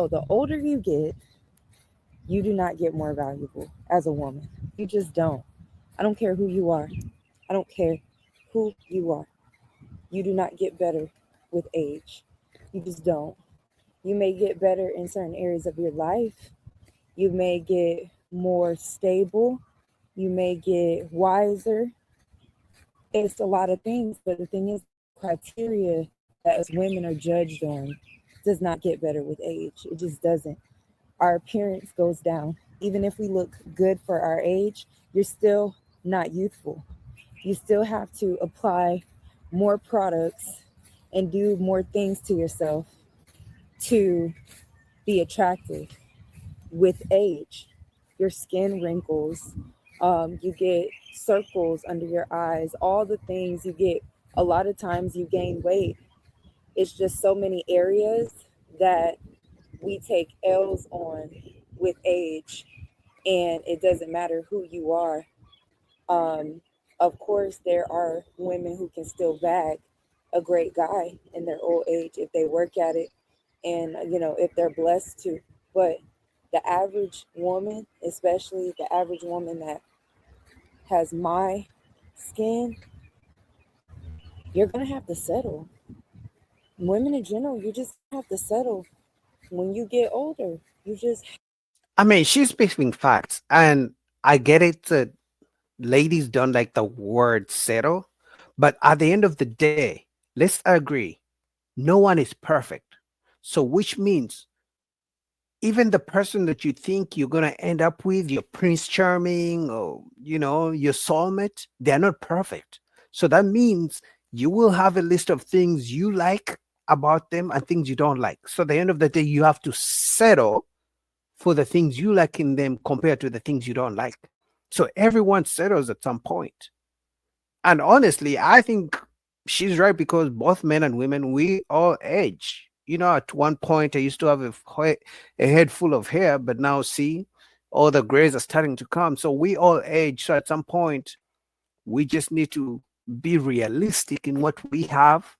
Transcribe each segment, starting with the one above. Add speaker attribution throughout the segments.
Speaker 1: So the older you get, you do not get more valuable as a woman. You just don't. I don't care who you are. I don't care who you are. You do not get better with age. You just don't. You may get better in certain areas of your life. You may get more stable. You may get wiser. It's a lot of things, but the thing is, the criteria that us women are judged on does not get better with age. It just doesn't. Our appearance goes down. Even if we look good for our age, you're still not youthful. You still have to apply more products and do more things to yourself to be attractive. With age, your skin wrinkles, you get circles under your eyes, all the things you get. A lot of times you gain weight. It's just so many areas that we take L's on with age, and it doesn't matter who you are. Um, of course, there are women who can still bag a great guy in their old age if they work at it, and if they're blessed to. But the average woman, especially the average woman that has my skin, you're gonna have to settle. Women in general, you're just gonna have to settle when you get older. You just
Speaker 2: I mean, she's speaking facts, and I get it that ladies don't like the word settle, but at the end of the day, let's agree, no one is perfect. So, which means even the person that you think you're going to end up with, your Prince Charming or, your soulmate, they're not perfect. So that means you will have a list of things you like about them and things you don't like. So at the end of the day, you have to settle for the things you like in them compared to the things you don't like. So everyone settles at some point. And honestly, I think she's right because both men and women, we all age. At one point, I used to have a head full of hair, but now see, all the grays are starting to come. So we all age. So at some point, we just need to be realistic in what we have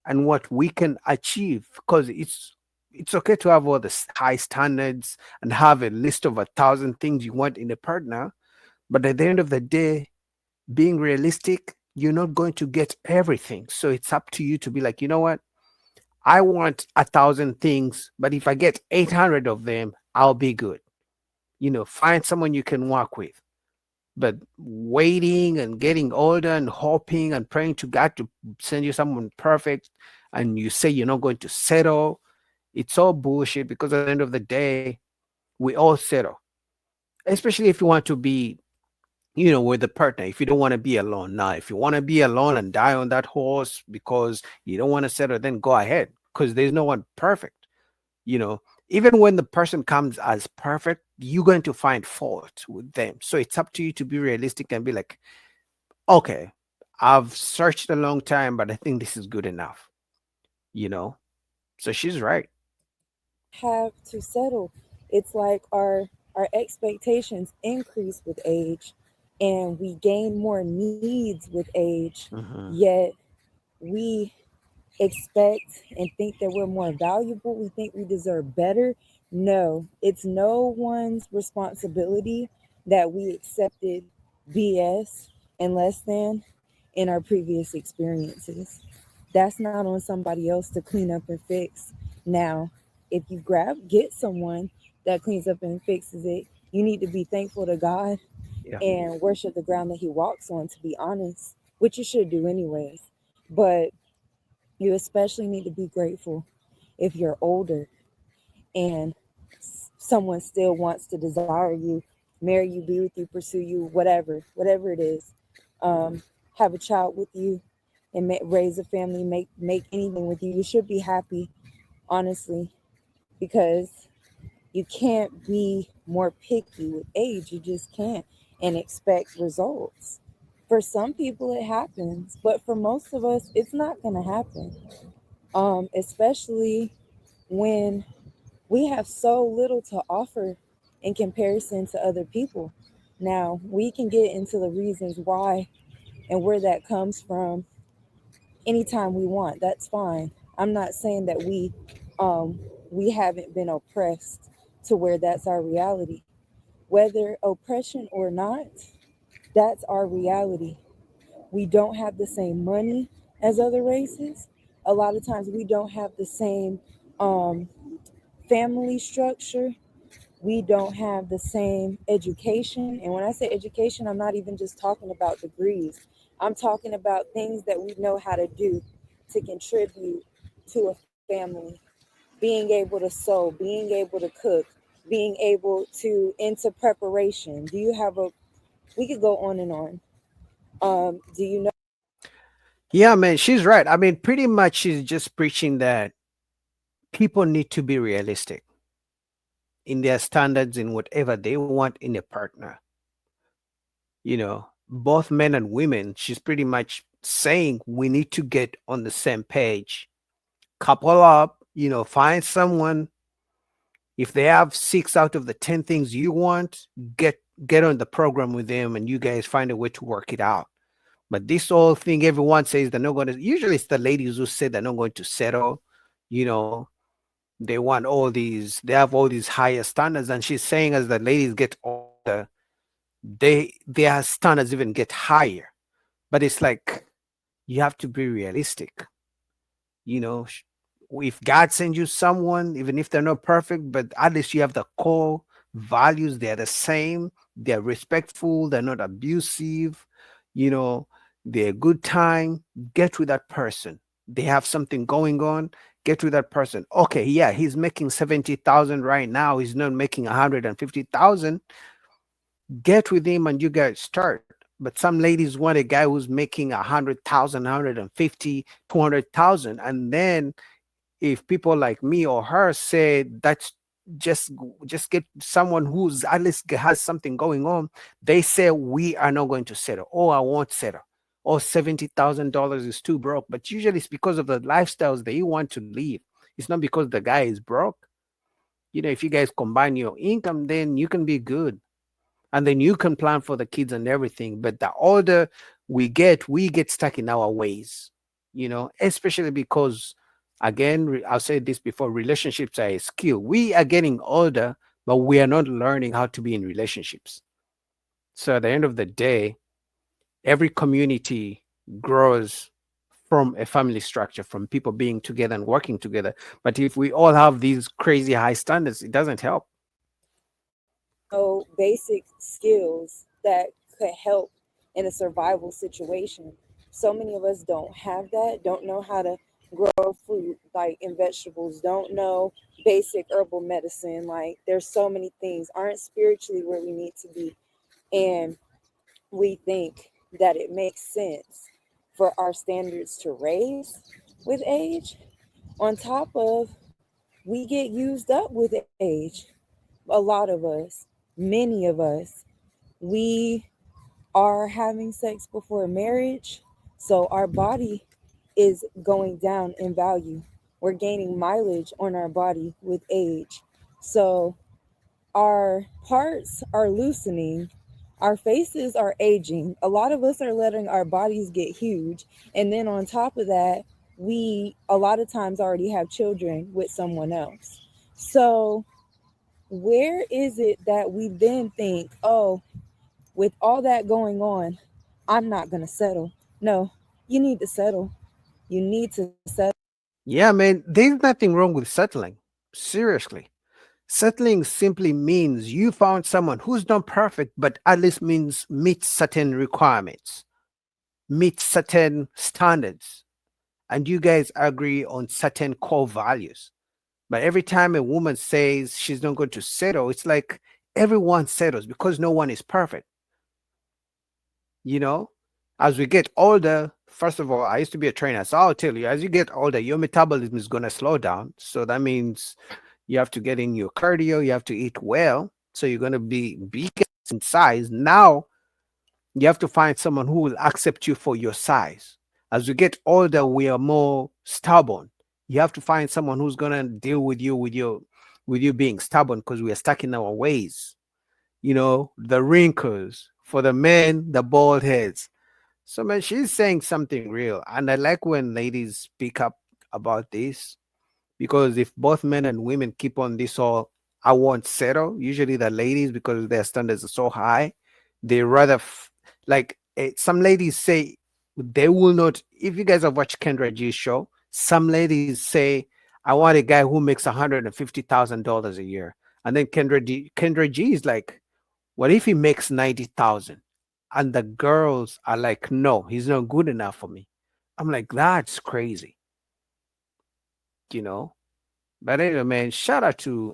Speaker 2: and what we can achieve because it's okay to have all the high standards and have a list of 1,000 things you want in a partner, but at the end of the day, being realistic, you're not going to get everything. So it's up to you to be like, you know what? I want 1,000 things, but if I get 800 of them, I'll be good. Find someone you can work with. But waiting and getting older and hoping and praying to God to send you someone perfect, and you say you're not going to settle, it's all bullshit because at the end of the day, we all settle. Especially if you want to be with a partner, if you don't want to be alone. Now if you want to be alone and die on that horse because you don't want to settle, then go ahead, because there's no one perfect. you know Even when the person comes as perfect, you're going to find fault with them. So it's up to you to be realistic and be like, okay, I've searched a long time, but I think this is good enough you know so she's right.
Speaker 1: have to settle. It's like our expectations increase with age, and we gain more needs with age,
Speaker 2: Hmm.
Speaker 1: yet we expect and think that we're more valuable. We think we deserve better. No, it's no one's responsibility that we accepted BS and less than in our previous experiences. That's not on somebody else to clean up and fix. Now, if you get someone that cleans up and fixes it, you need to be thankful to God
Speaker 2: Yeah.
Speaker 1: and worship the ground that He walks on, to be honest, which you should do anyways. But you especially need to be grateful if you're older and someone still wants to desire you, marry you, be with you, pursue you, whatever it is. Um, have a child with you and raise a family, make anything with you. You should be happy, honestly, because you can't be more picky with age. You just can't and expect results. For some people, it happens, but for most of us, it's not going to happen. Especially when we have so little to offer in comparison to other people. Now, we can get into the reasons why and where that comes from anytime we want. That's fine. I'm not saying that we um, we haven't been oppressed to where that's our reality. Whether oppression or not, that's our reality. We don't have the same money as other races. A lot of times we don't have the same um, family structure. We don't have the same education. And when I say education, I'm not even just talking about degrees. I'm talking about things that we know how to do to contribute to a family. Being able to sew, being able to cook, being able to into preparation. Do you have a we could go on and on. Do you know
Speaker 2: Yeah, man, she's right. I mean, pretty much she's just preaching that people need to be realistic in their standards in whatever they want in a partner. Both men and women, she's pretty much saying we need to get on the same page, couple up, find someone. If they have 6 out of the 10 things you want, get on the program with them and you guys find a way to work it out. But this whole thing, everyone says they're not going to, usually it's the ladies who say they're not going to settle, you know, they want they have all these higher standards. And she's saying as the ladies get older, their standards even get higher. But it's like, you have to be realistic. you know sh- if God sends you someone, even if they're not perfect, but at least you have the core values, they're the same, they're respectful, they're not abusive, you know they're a good time, get with that person. They have something going on, get with that person. Okay, yeah, he's making 70,000 right now, he's not making 150,000. Get with him and you guys start. But some ladies want a guy who's making 100,000, 150, 200,000, and then if people like me or her say that's just just get someone who's at least has something going on, they say we are not going to settle. Oh, I won't settle. Oh, $70,000 is too broke. But usually it's because of the lifestyles that you want to live. It's not because the guy is broke. If you guys combine your income, then you can be good, and then you can plan for the kids and everything. But the older we get stuck in our ways, especially because, again, I'll say this before, relationships are a skill. We are getting older, but we are not learning how to be in relationships. So at the end of the day, every community grows from a family structure, from people being together and working together. But if we all have these crazy high standards, it doesn't help.
Speaker 1: no basic skills that could help in a survival situation? So many of us don't have that, don't know how to grow fruit like and vegetables, don't know basic herbal medicine. Like there's so many things, aren't spiritually where we need to be. And we think that it makes sense for our standards to raise with age, on top of we get used up with age. A lot of us, many of us, we are having sex before marriage, so our body is going down in value. We're gaining mileage on our body with age. So our parts are loosening, our faces are aging. A lot of us are letting our bodies get huge. And then on top of that, we a lot of times already have children with someone else. So, where is it that we then think, oh, with all that going on, I'm not going to settle? No, you need to settle. You need to settle.
Speaker 2: Yeah, man, there's nothing wrong with settling. Seriously. Settling simply means you found someone who's not perfect, but at least meets certain requirements, meets certain standards, and you guys agree on certain core values. But every time a woman says she's not going to settle, it's like everyone settles because no one is perfect. You know, as we get older, first of all, I used to be a trainer, so I'll tell you, as you get older, your metabolism is going to slow down. So that means you have to get in your cardio, you have to eat well. So you're going to be big in size. Now you have to find someone who will accept you for your size. As we get older, we are more stubborn. You have to find someone who's going to deal with you being stubborn, because we are stuck in our ways. The wrinkles for the men, the bald heads. So, man, she's saying something real. And I like when ladies speak up about this, because if both men and women keep on this all I want settle, usually the ladies, because their standards are so high, they rather like some ladies say they will not. If you guys have watched Kendra G's show, some ladies say, I want a guy who makes $150,000 a year. And then Kendra G is like, what if he makes 90,000? And the girls are like, no, he's not good enough for me. I'm like, that's crazy, you know? But anyway, man, shout out to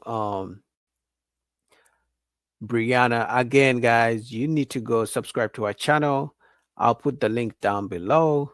Speaker 2: Brianna. Again, guys, you need to go subscribe to our channel. I'll put the link down below.